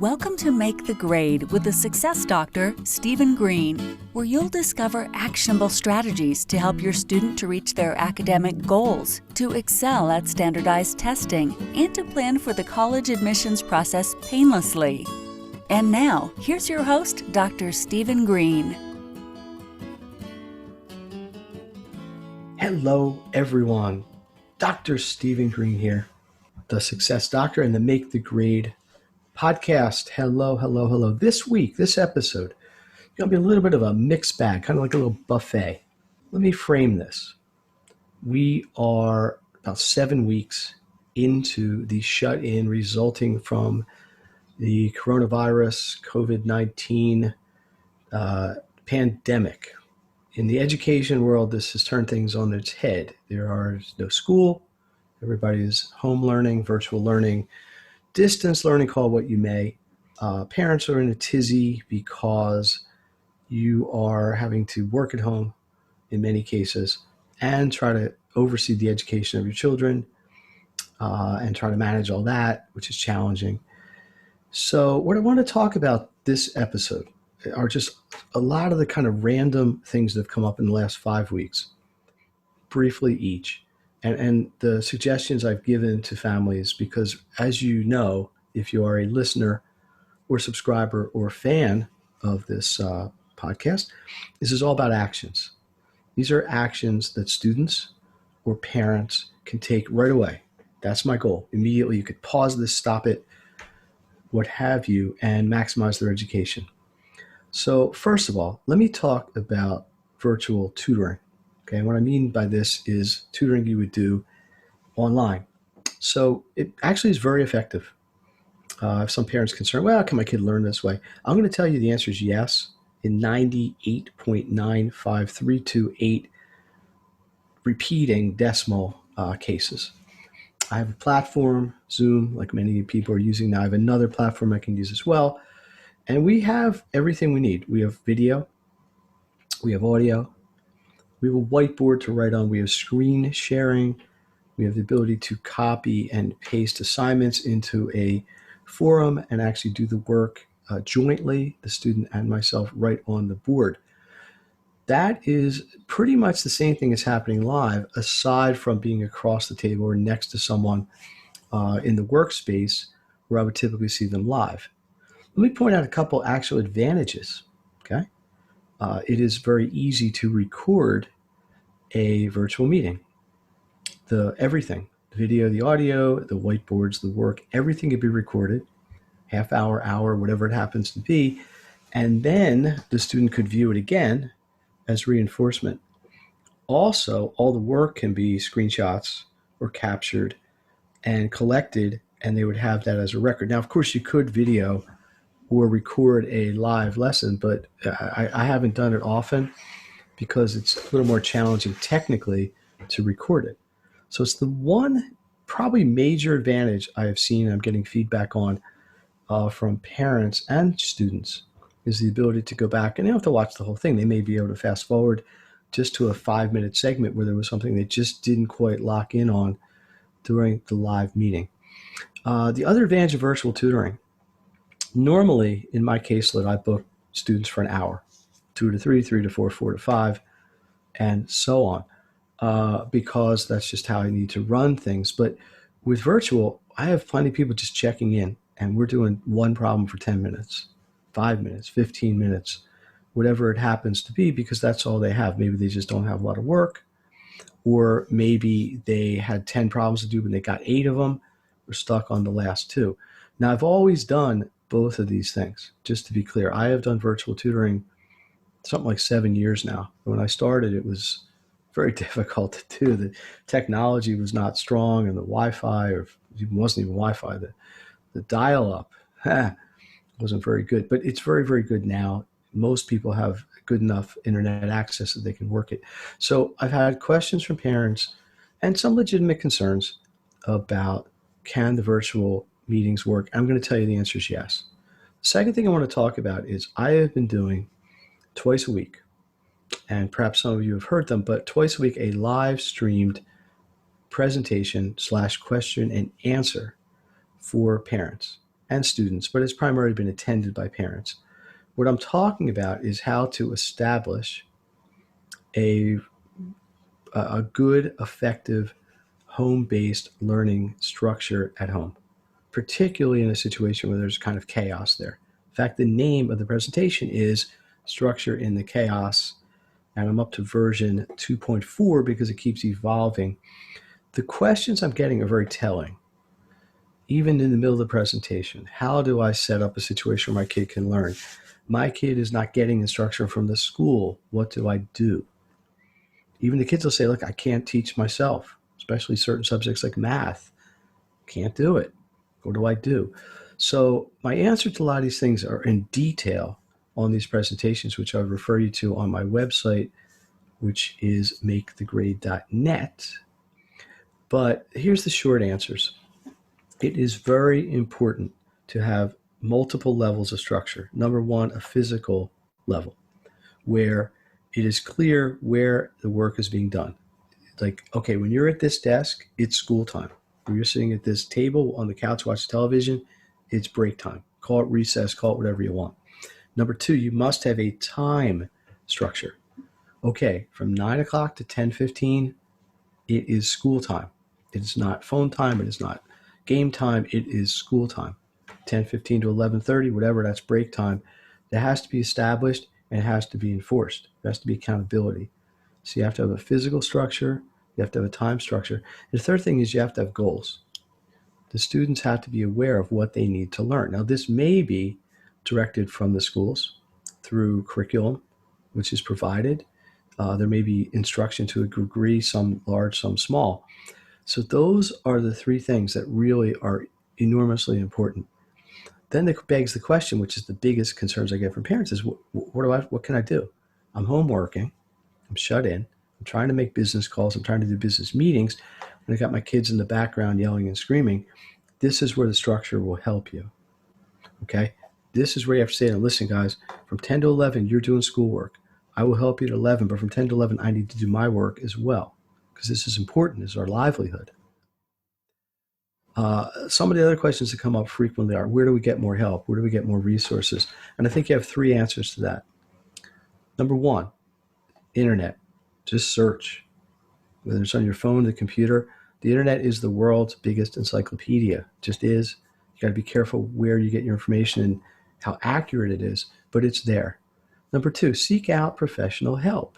Welcome to Make the Grade with the Success Doctor, Stephen Green, where you'll discover actionable strategies to help your student to reach their academic goals, to excel at standardized testing, and to plan for the college admissions process painlessly. And now, here's your host, Dr. Stephen Green. Hello, everyone. Dr. Stephen Green here, the Success Doctor and the Make the Grade podcast. Hello. This episode, going to be a little bit of a mixed bag, kind of like a little buffet. Let me frame this. We are about 7 weeks into the shut-in resulting from the coronavirus COVID-19 pandemic. In the education world, this has turned things on its head. There is no school. Everybody's home learning, virtual learning, distance learning, call what you may. Parents are in a tizzy because you are having to work at home in many cases and try to oversee the education of your children and try to manage all that, which is challenging. So what I want to talk about this episode are just a lot of the kind of random things that have come up in the last 5 weeks, briefly each. And the suggestions I've given to families, because as you know, if you are a listener or subscriber or fan of this podcast, this is all about actions. These are actions that students or parents can take right away. That's my goal. Immediately, you could pause this, stop it, what have you, and maximize their education. So first of all, let me talk about virtual tutoring. Okay, and what I mean by this is tutoring you would do online. So it actually is very effective. If some parents are concerned, well, can my kid learn this way? I'm going to tell you the answer is yes in 98.95328 repeating decimal cases. I have a platform, Zoom, like many people are using now. I have another platform I can use as well. And we have everything we need. We have video, we have audio, we have a whiteboard to write on, we have screen sharing, we have the ability to copy and paste assignments into a forum and actually do the work jointly, the student and myself, right on the board. That is pretty much the same thing as happening live, aside from being across the table or next to someone in the workspace where I would typically see them live. Let me point out a couple actual advantages, okay? It is very easy to record a virtual meeting. Everything, the video, the audio, the whiteboards, the work, everything can be recorded, half hour, whatever it happens to be, and then the student could view it again as reinforcement. Also, all the work can be screenshots or captured and collected, and they would have that as a record. Now, of course, you could video or record a live lesson, but I haven't done it often because it's a little more challenging technically to record it. So it's the one probably major advantage I have seen, I'm getting feedback on from parents and students, is the ability to go back, and they don't have to watch the whole thing. They may be able to fast forward just to a 5-minute segment where there was something they just didn't quite lock in on during the live meeting. The other advantage of virtual tutoring, normally, in my caseload, I book students for an hour, 2 to 3, 3 to 4, 4 to 5, and so on, because that's just how I need to run things. But with virtual, I have plenty of people just checking in, and we're doing one problem for 10 minutes, 5 minutes, 15 minutes, whatever it happens to be, because that's all they have. Maybe they just don't have a lot of work, or maybe they had 10 problems to do, but they got 8 of them. We're stuck on the last 2. Now, I've always done both of these things. Just to be clear, I have done virtual tutoring something like 7 years now. When I started, it was very difficult to do. The technology was not strong, and the Wi-Fi, or it wasn't even Wi-Fi, the dial-up wasn't very good. But it's very, very good now. Most people have good enough internet access that they can work it. So I've had questions from parents and some legitimate concerns about, can the virtual meetings work? I'm going to tell you the answer is yes. The second thing I want to talk about is I have been doing twice a week, and perhaps some of you have heard them, but twice a week, a live streamed presentation / question and answer for parents. and students, but it's primarily been attended by parents. What I'm talking about is how to establish a, a good, effective, home-based learning structure at home, particularly in a situation where there's kind of chaos there. In fact, the name of the presentation is Structure in the Chaos, and I'm up to version 2.4 because it keeps evolving. The questions I'm getting are very telling. Even in the middle of the presentation, how do I set up a situation where my kid can learn? My kid is not getting instruction from the school. What do I do? Even the kids will say, look, I can't teach myself, especially certain subjects like math. Can't do it. What do I do? So my answer to a lot of these things are in detail on these presentations, which I would refer you to on my website, which is makethegrade.net. But here's the short answers. It is very important to have multiple levels of structure. Number one, a physical level where it is clear where the work is being done. Like, okay, when you're at this desk, it's school time. When you're sitting at this table on the couch watching television, it's break time. Call it recess, call it whatever you want. Number two, you must have a time structure. Okay, from 9 o'clock to 10:15, it is school time. It is not phone time. It is not game time. It is school time. 10:15 to 11:30, whatever, that's break time. That has to be established and it has to be enforced. There has to be accountability. So you have to have a physical structure. You have to have a time structure. And the third thing is you have to have goals. The students have to be aware of what they need to learn. Now, this may be directed from the schools through curriculum, which is provided. There may be instruction to a degree, some large, some small. So those are the three things that really are enormously important. Then it begs the question, which is the biggest concerns I get from parents, is what can I do? I'm home working. I'm shut in. I'm trying to make business calls. I'm trying to do business meetings. And I got my kids in the background yelling and screaming. This is where the structure will help you. Okay? This is where you have to say, listen, guys, from 10 to 11, you're doing schoolwork. I will help you at 11, but from 10 to 11, I need to do my work as well, because this is important. This is our livelihood. Some of the other questions that come up frequently are, where do we get more help? Where do we get more resources? And I think you have three answers to that. Number one, internet. Just search. Whether it's on your phone, the computer, the internet is the world's biggest encyclopedia. It just is. You got to be careful where you get your information and how accurate it is, but it's there. Number two, seek out professional help.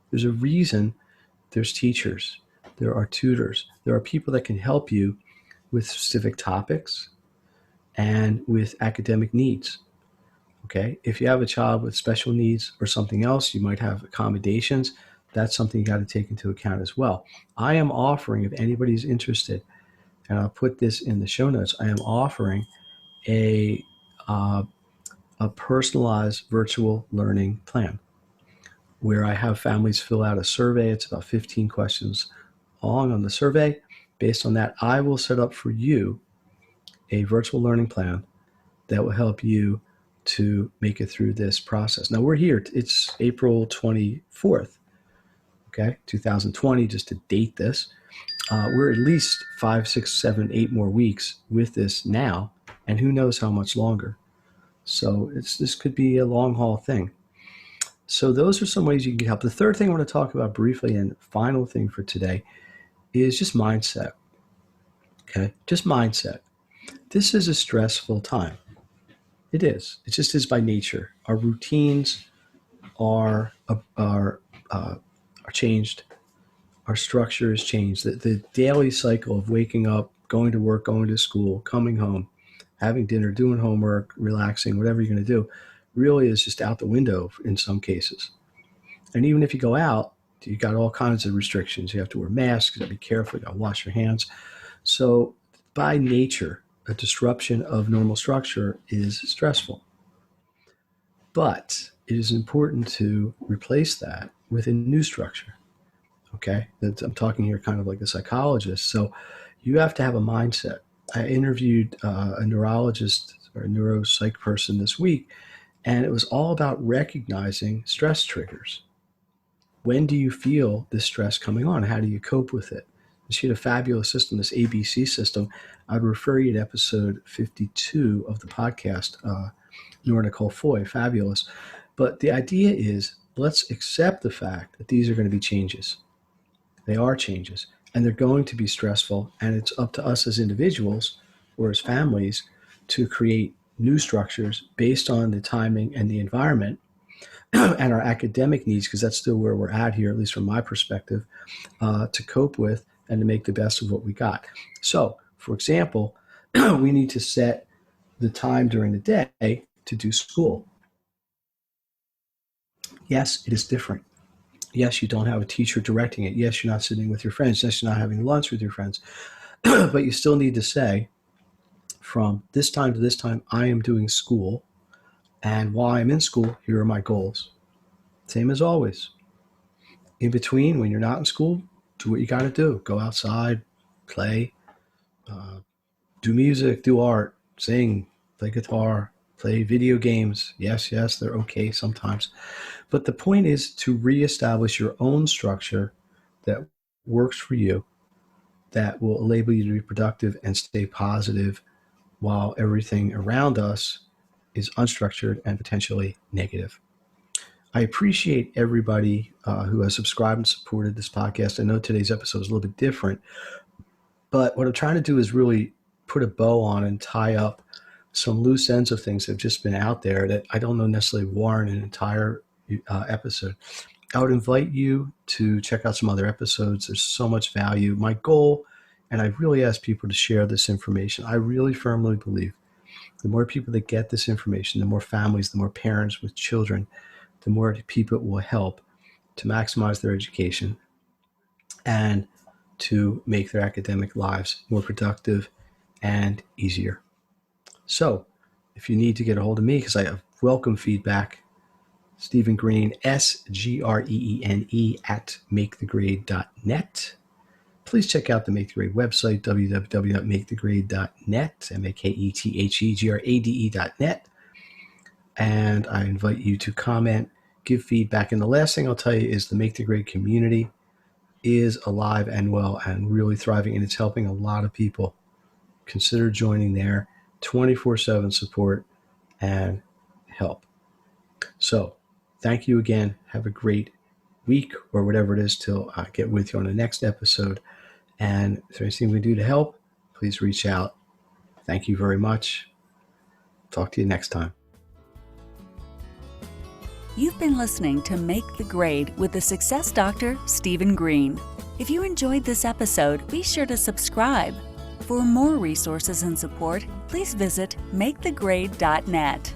There's a reason there's teachers, there are tutors, there are people that can help you with specific topics and with academic needs. Okay, if you have a child with special needs or something else, you might have accommodations. That's something you got to take into account as well. I am offering, if anybody's interested, and I'll put this in the show notes, I am offering a personalized virtual learning plan where I have families fill out a survey. It's about 15 questions long on the survey. Based on that, I will set up for you a virtual learning plan that will help you to make it through this process. Now we're here. It's April 24th, okay, 2020, just to date this. We're at least 5, 6, 7, 8 more weeks with this now, and who knows how much longer. So this could be a long haul thing. So those are some ways you can get help. The third thing I want to talk about briefly, and final thing for today, is just mindset. Okay, just mindset. This is a stressful time. It is. It just is by nature. Our routines are changed. Our structure is changed. The daily cycle of waking up, going to work, going to school, coming home, having dinner, doing homework, relaxing, whatever you're going to do, really is just out the window in some cases. And even if you go out, you got all kinds of restrictions. You have to wear masks, you got to be careful, you got to wash your hands. So by nature, a disruption of normal structure is stressful. But it is important to replace that with a new structure. Okay? I'm talking here kind of like a psychologist. So you have to have a mindset. I interviewed a neurologist or a neuropsych person this week, and it was all about recognizing stress triggers. When do you feel this stress coming on? How do you cope with it? she had a fabulous system, this ABC system. I'd refer you to episode 52 of the podcast, Nora Nicole Foy, fabulous. But the idea is, let's accept the fact that these are going to be changes. They are changes, and they're going to be stressful, and it's up to us as individuals or as families to create new structures based on the timing and the environment and our academic needs, because that's still where we're at here, at least from my perspective, to cope with and to make the best of what we got. So, for example, we need to set the time during the day to do school. Yes, it is different. Yes, you don't have a teacher directing it. Yes, you're not sitting with your friends. Yes, you're not having lunch with your friends. But you still need to say, from this time to this time, I am doing school. And while I'm in school, here are my goals. Same as always. In between, when you're not in school, do what you got to do. Go outside, play, do music, do art, sing, play guitar, play video games. Yes, they're okay sometimes. But the point is to reestablish your own structure that works for you, that will enable you to be productive and stay positive while everything around us is unstructured and potentially negative. I appreciate everybody who has subscribed and supported this podcast. I know today's episode is a little bit different, but what I'm trying to do is really put a bow on and tie up some loose ends of things that have just been out there that I don't know necessarily warrant an entire episode. I would invite you to check out some other episodes. There's so much value. My goal, and I really ask people to share this information, I really firmly believe the more people that get this information, the more families, the more parents with children, the more people it will help to maximize their education and to make their academic lives more productive and easier. So if you need to get a hold of me, because I have welcome feedback, Stephen Green, SGREENE at makethegrade.net. Please check out the Make the Grade website, www.makethegrade.net, MAKETHEGRADE.net. And I invite you to comment, give feedback. And the last thing I'll tell you is the Make the Grade community is alive and well and really thriving, and it's helping a lot of people. Consider joining there, 24/7 support and help. So thank you again. Have a great week or whatever it is till I get with you on the next episode. And if there's anything we do to help, please reach out. Thank you very much. Talk to you next time. You've been listening to Make the Grade with the Success Doctor, Stephen Green. If you enjoyed this episode, be sure to subscribe. For more resources and support, please visit makethegrade.net.